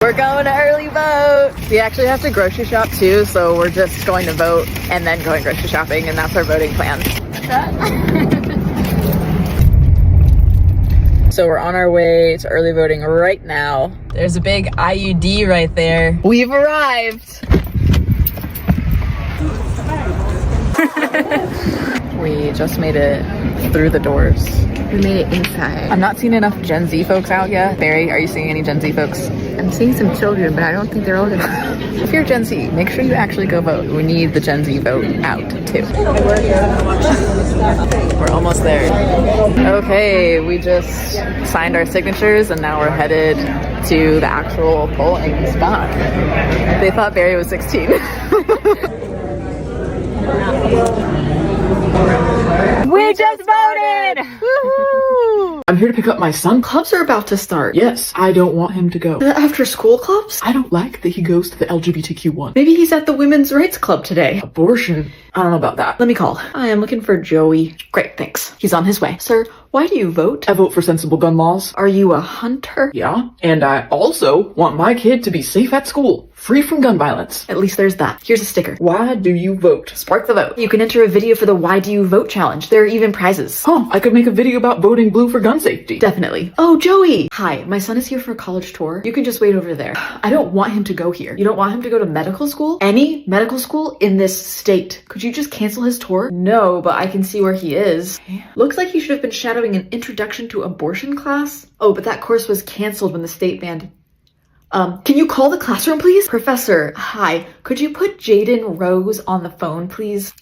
We're going to early vote. We actually have to grocery shop too, so we're just going to vote and then going grocery shopping, and that's our voting plan. So we're on our way to early voting right now. There's a big IUD right there. We've arrived. We just made it through the doors. We made it inside. I'm not seeing enough Gen Z folks out yet. Barry, are you seeing any Gen Z folks? I'm seeing some children, but I don't think they're old enough. If you're Gen Z, make sure you actually go vote. We need the Gen Z vote out too. We're almost there. Okay, we just signed our signatures and now we're headed to the actual polling spot. They thought Barry was 16. We just voted! Woohoo! I'm here to pick up my son. Clubs are about to start. Yes, I don't want him to go. The after school clubs? I don't like that he goes to the LGBTQ one. Maybe he's at the women's rights club today. Abortion. I don't know about that. Let me call. I am looking for Joey. Great, thanks. He's on his way. Sir, why do you vote? I vote for sensible gun laws. Are you a hunter? Yeah, and I also want my kid to be safe at school, free from gun violence. At least there's that. Here's a sticker. Why do you vote? Spark the vote. You can enter a video for the Why Do You Vote challenge. There are even prizes. Oh, I could make a video about voting blue for gun safety. Definitely. Oh, Joey! Hi, my son is here for a college tour. You can just wait over there. I don't want him to go here. You don't want him to go to medical school? Any medical school in this state. Could you just cancel his tour? No, but I can see where he is. Looks like he should have been shadowing an introduction to abortion class. Oh, but that course was canceled when the state banned. Can you call the classroom, please? Professor, hi. Could you put Jaden Rose on the phone, please?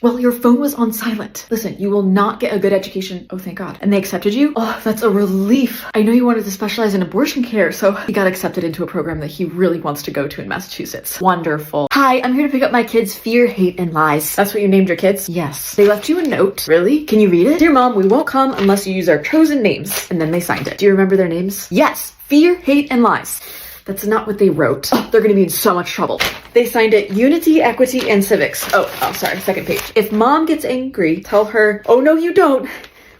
Well, your phone was on silent. Listen, you will not get a good education. Oh, thank God. And they accepted you? Oh, that's a relief. I know you wanted to specialize in abortion care, so he got accepted into a program that he really wants to go to in Massachusetts. Wonderful. Hi, I'm here to pick up my kids' Fear, Hate, and Lies. That's what you named your kids? Yes. They left you a note. Really? Can you read it? Dear Mom, we won't come unless you use our chosen names. And then they signed it. Do you remember their names? Yes. Fear, Hate, and Lies. That's not what they wrote. Oh, they're gonna be in so much trouble. They signed it Unity, Equity, and Civics. Oh, sorry, second page. If Mom gets angry, tell her, oh no you don't.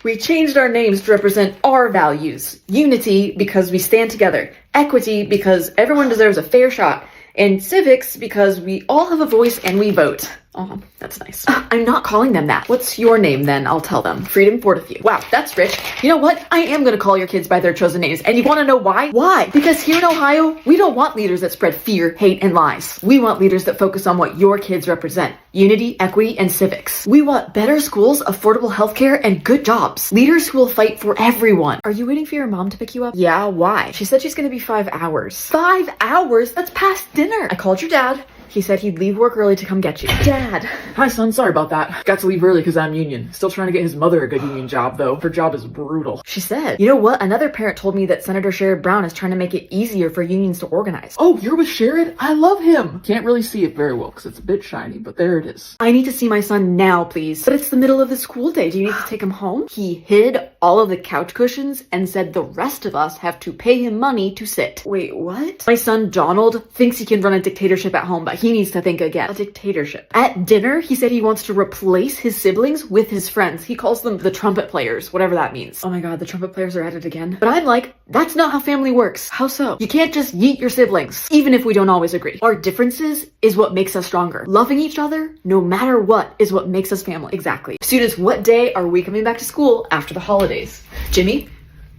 We changed our names to represent our values. Unity, because we stand together. Equity, because everyone deserves a fair shot. And civics, because we all have a voice and we vote. Oh, that's nice. I'm not calling them that. What's your name then? I'll tell them. Freedom Fortefew. Wow, that's rich. You know what? I am gonna call your kids by their chosen names. And you wanna know why? Why? Because here in Ohio, we don't want leaders that spread fear, hate, and lies. We want leaders that focus on what your kids represent. Unity, equity, and civics. We want better schools, affordable healthcare, and good jobs. Leaders who will fight for everyone. Are you waiting for your mom to pick you up? Yeah, why? She said she's gonna be 5 hours. 5 hours? That's past dinner. I called your dad. He said he'd leave work early to come get you. Dad. Hi, son. Sorry about that. Got to leave early because I'm union. Still trying to get his mother a good union job, though. Her job is brutal. She said. You know what? Another parent told me that Senator Sherrod Brown is trying to make it easier for unions to organize. Oh, you're with Sherrod? I love him. Can't really see it very well because it's a bit shiny, but there it is. I need to see my son now, please. But it's the middle of the school day. Do you need to take him home? He hid all of the couch cushions and said the rest of us have to pay him money to sit. Wait, what? My son Donald thinks he can run a dictatorship at home, but he needs to think again. A dictatorship. At dinner, he said he wants to replace his siblings with his friends. He calls them the trumpet players, whatever that means. Oh my God, the trumpet players are at it again. But I'm like, that's not how family works. How so? You can't just yeet your siblings, even if we don't always agree. Our differences is what makes us stronger. Loving each other, no matter what, is what makes us family. Exactly. Students, what day are we coming back to school after the holidays? Jimmy,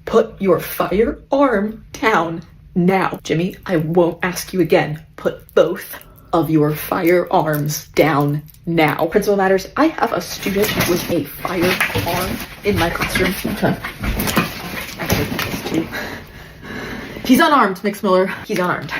put your firearm down now. Jimmy, I won't ask you again. Put both of your firearms down now. Principal Matters, I have a student with a firearm in my classroom. He's unarmed, Mix Miller. He's unarmed.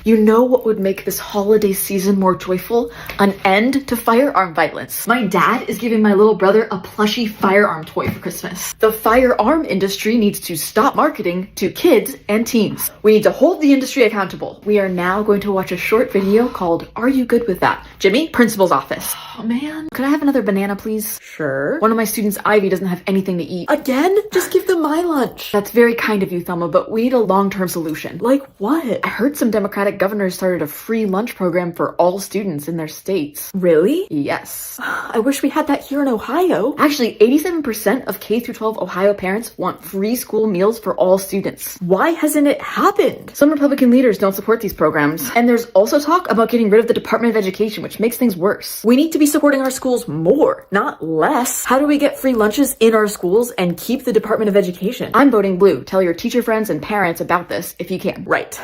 You know what would make this holiday season more joyful? An end to firearm violence. My dad is giving my little brother a plushy firearm toy for Christmas. The firearm industry needs to stop marketing to kids and teens. We need to hold the industry accountable. We are now going to watch a short video called Are You Good With That? Jimmy, principal's office. Oh man, could I have another banana please? Sure. One of my students, Ivy, doesn't have anything to eat. Again? Just give them my lunch. That's very kind of you, Thelma, but we need a long-term solution. Like what? I heard some Democratic Democratic governors started a free lunch program for all students in their states. Really? Yes. I wish we had that here in Ohio. Actually, 87% of K through 12 Ohio parents want free school meals for all students. Why hasn't it happened? Some Republican leaders don't support these programs. And there's also talk about getting rid of the Department of Education, which makes things worse. We need to be supporting our schools more, not less. How do we get free lunches in our schools and keep the Department of Education? I'm voting blue. Tell your teacher friends and parents about this if you can. Right.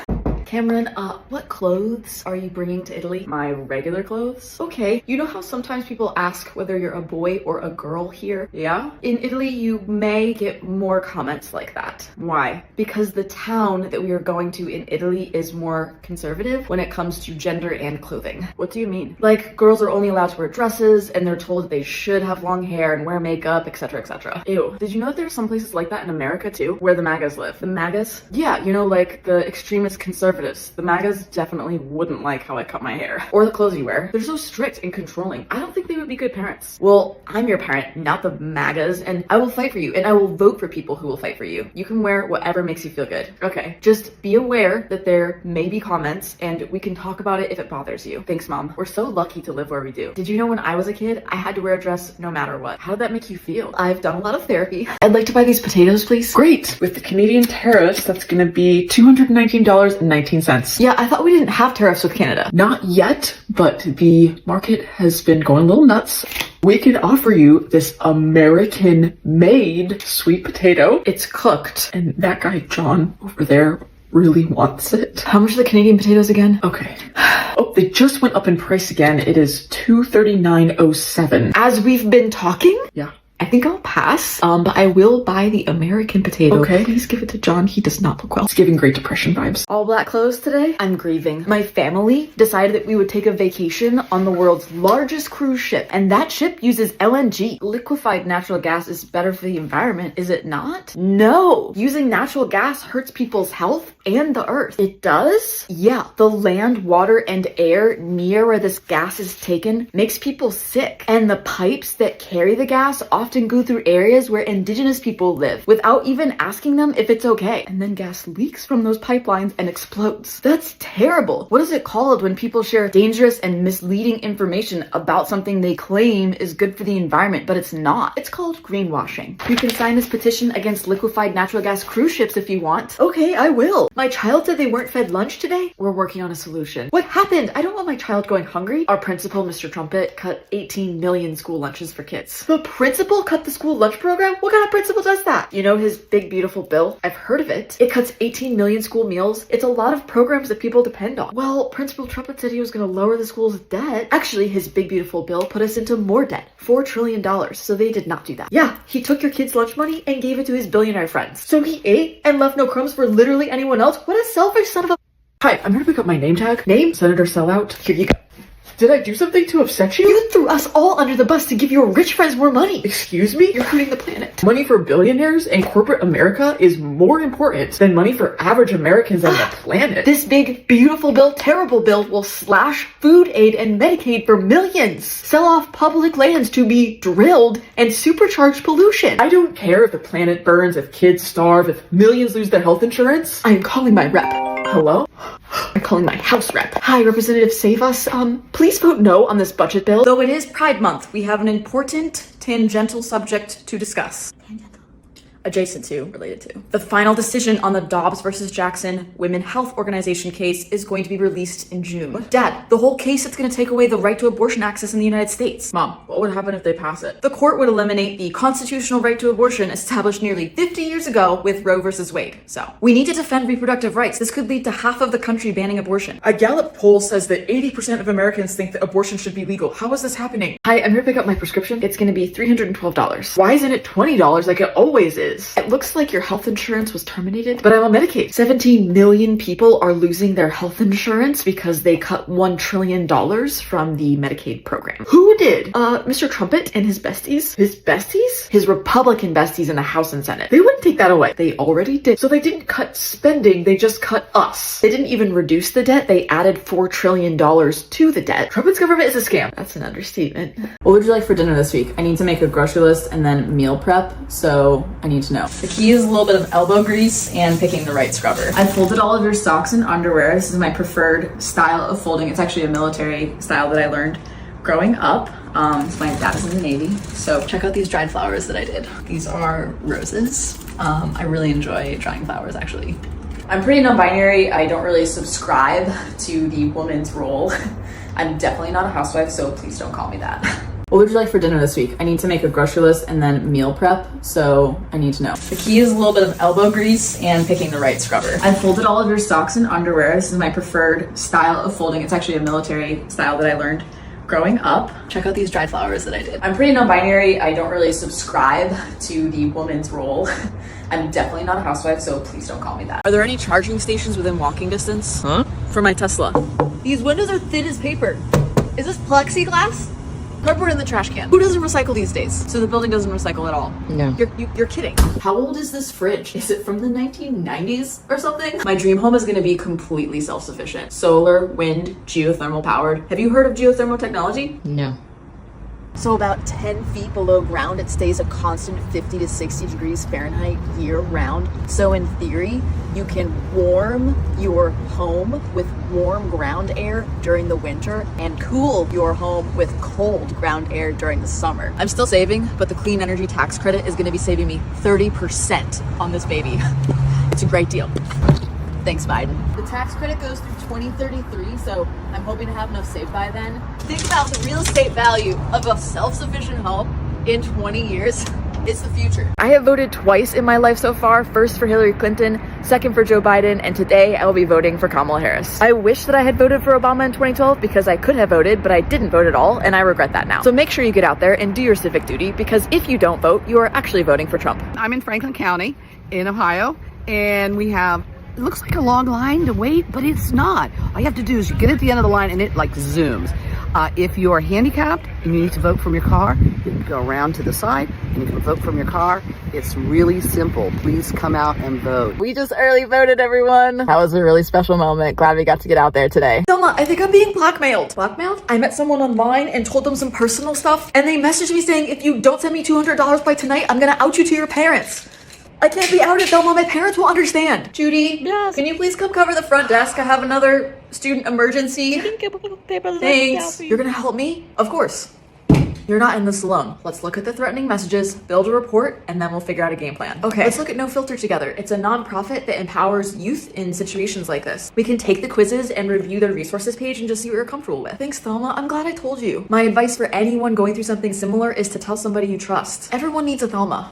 Cameron, what clothes are you bringing to Italy? My regular clothes? Okay, you know how sometimes people ask whether you're a boy or a girl here? Yeah? In Italy, you may get more comments like that. Why? Because the town that we are going to in Italy is more conservative when it comes to gender and clothing. What do you mean? Like, girls are only allowed to wear dresses, and they're told that they should have long hair and wear makeup, etc., etc. Ew. Did you know that there's some places like that in America too? Where the MAGAs live? The MAGAs? Yeah, you know, like the extremist conservatives. The MAGAs definitely wouldn't like how I cut my hair. Or the clothes you wear. They're so strict and controlling. I don't think they would be good parents. Well, I'm your parent, not the MAGAs, and I will fight for you, and I will vote for people who will fight for you. You can wear whatever makes you feel good. Okay. Just be aware that there may be comments, and we can talk about it if it bothers you. Thanks, Mom. We're so lucky to live where we do. Did you know when I was a kid, I had to wear a dress no matter what? How did that make you feel? I've done a lot of therapy. I'd like to buy these potatoes, please. Great! With the Canadian tariffs, that's gonna be $219.19. Yeah, I thought we didn't have tariffs with Canada. Not yet, but the market has been going a little nuts. We can offer you this American-made sweet potato. It's cooked. And that guy, John, over there, really wants it. How much are the Canadian potatoes again? Okay. Oh, they just went up in price again. It is $239.07. As we've been talking? Yeah. I think I'll pass, but I will buy the American potato. Okay. Please give it to John. He does not look well. It's giving Great Depression vibes. All black clothes today? I'm grieving. My family decided that we would take a vacation on the world's largest cruise ship, and that ship uses LNG. Liquefied natural gas is better for the environment, is it not? No! Using natural gas hurts people's health and the earth. It does? Yeah. The land, water, and air near where this gas is taken makes people sick, and the pipes that carry the gas often go through areas where indigenous people live without even asking them if it's okay. And then gas leaks from those pipelines and explodes. That's terrible. What is it called when people share dangerous and misleading information about something they claim is good for the environment, but it's not? It's called greenwashing. You can sign this petition against liquefied natural gas cruise ships if you want. Okay, I will. My child said they weren't fed lunch today. We're working on a solution. What happened? I don't want my child going hungry. Our principal, Mr. Trumpet, cut 18 million school lunches for kids. The principal cut the school lunch program? What kind of principal does that? You know his big beautiful bill? I've heard of it. It cuts 18 million school meals. It's a lot of programs that people depend on. Well, Principal Trumpet said he was going to lower the school's debt. Actually, his big beautiful bill put us into more debt. $4 trillion. So they did not do that. Yeah, he took your kids' lunch money and gave it to his billionaire friends. So he ate and left no crumbs for literally anyone else? What a selfish son of a... Hi, I'm here to pick up my name tag. Name? Senator Sellout. Here you go. Did I do something to upset you? You threw us all under the bus to give your rich friends more money. Excuse me? You're hurting the planet. Money for billionaires and corporate America is more important than money for average Americans on the planet. This big, beautiful bill, terrible bill, will slash food aid and Medicaid for millions. Sell off public lands to be drilled and supercharge pollution. I don't care if the planet burns, if kids starve, if millions lose their health insurance. I am calling my rep. Hello? I'm calling my House rep. Hi, Representative Save Us. Please vote no on this budget bill. Though it is Pride Month, we have an important tangential subject to discuss. Adjacent to, related to. The final decision on the Dobbs versus Jackson Women Health Organization case is going to be released in June. Dad, the whole case that's going to take away the right to abortion access in the United States. Mom, what would happen if they pass it? The court would eliminate the constitutional right to abortion established nearly 50 years ago with Roe versus Wade. So, we need to defend reproductive rights. This could lead to half of the country banning abortion. A Gallup poll says that 80% of Americans think that abortion should be legal. How is this happening? Hi, I'm here to pick up my prescription. It's going to be $312. Why isn't it $20 like it always is? It looks like your health insurance was terminated, but I'm on Medicaid. 17 million people are losing their health insurance because they cut $1 trillion from the Medicaid program. Who did? Mr. Trumpet and his besties. His besties? His Republican besties in the House and Senate. They wouldn't take that away. They already did. So they didn't cut spending, they just cut us. They didn't even reduce the debt. They added $4 trillion to the debt. Trumpet's government is a scam. That's an understatement. What would you like for dinner this week? I need to make a grocery list and then meal prep, so I need need to know. The key is a little bit of elbow grease and picking the right scrubber. I folded all of your socks and underwear. This is my preferred style of folding. It's actually a military style that I learned growing up. My dad is in the Navy. So check out these dried flowers that I did. These are roses. I really enjoy drying flowers actually. I'm pretty non-binary. I don't really subscribe to the woman's role. I'm definitely not a housewife, so please don't call me that. What would you like for dinner this week? I need to make a grocery list and then meal prep, so I need to know. The key is a little bit of elbow grease and picking the right scrubber. I folded all of your socks and underwear. This is my preferred style of folding. It's actually a military style that I learned growing up. Check out these dried flowers that I did. I'm pretty non-binary. I don't really subscribe to the woman's role. I'm definitely not a housewife, so please don't call me that. Are there any charging stations within walking distance? Huh? For my Tesla. These windows are thin as paper. Is this plexiglass? Cardboard in the trash can. Who doesn't recycle these days? So the building doesn't recycle at all? No. You're kidding. How old is this fridge? Is it from the 1990s or something? My dream home is gonna be completely self-sufficient. Solar, wind, geothermal powered. Have you heard of geothermal technology? No. So about 10 feet below ground, it stays a constant 50 to 60 degrees Fahrenheit year round. So in theory, you can warm your home with warm ground air during the winter and cool your home with cold ground air during the summer. I'm still saving, but the clean energy tax credit is gonna be saving me 30% on this baby. It's a great deal. Thanks, Biden. The tax credit goes through 2033, so I'm hoping to have enough saved by then. Think about the real estate value of a self-sufficient home in 20 years. It's the future. I have voted twice in my life so far, first for Hillary Clinton, second for Joe Biden, and today I will be voting for Kamala Harris. I wish that I had voted for Obama in 2012 because I could have voted, but I didn't vote at all, and I regret that now. So make sure you get out there and do your civic duty, because if you don't vote, you are actually voting for Trump. I'm in Franklin County in Ohio, and we have, it looks like a long line to wait, but it's not. All you have to do is you get at the end of the line and it like zooms. If you're handicapped and you need to vote from your car, you can go around to the side and you can vote from your car. It's really simple. Please come out and vote. We just early voted, everyone. That was a really special moment. Glad we got to get out there today. Selma, I think I'm being blackmailed. Blackmailed? I met someone online and told them some personal stuff, and they messaged me saying, if you don't send me $200 by tonight, I'm gonna out you to your parents. I can't be outed, Thelma. My parents will understand. Judy, yes. Can you please come cover the front desk? I have another student emergency. Thanks. You're gonna help me? Of course. You're not in this alone. Let's look at the threatening messages, build a report, and then we'll figure out a game plan. Okay, let's look at No Filter together. It's a nonprofit that empowers youth in situations like this. We can take the quizzes and review their resources page and just see what you're comfortable with. Thanks, Thelma. I'm glad I told you. My advice for anyone going through something similar is to tell somebody you trust. Everyone needs a Thelma.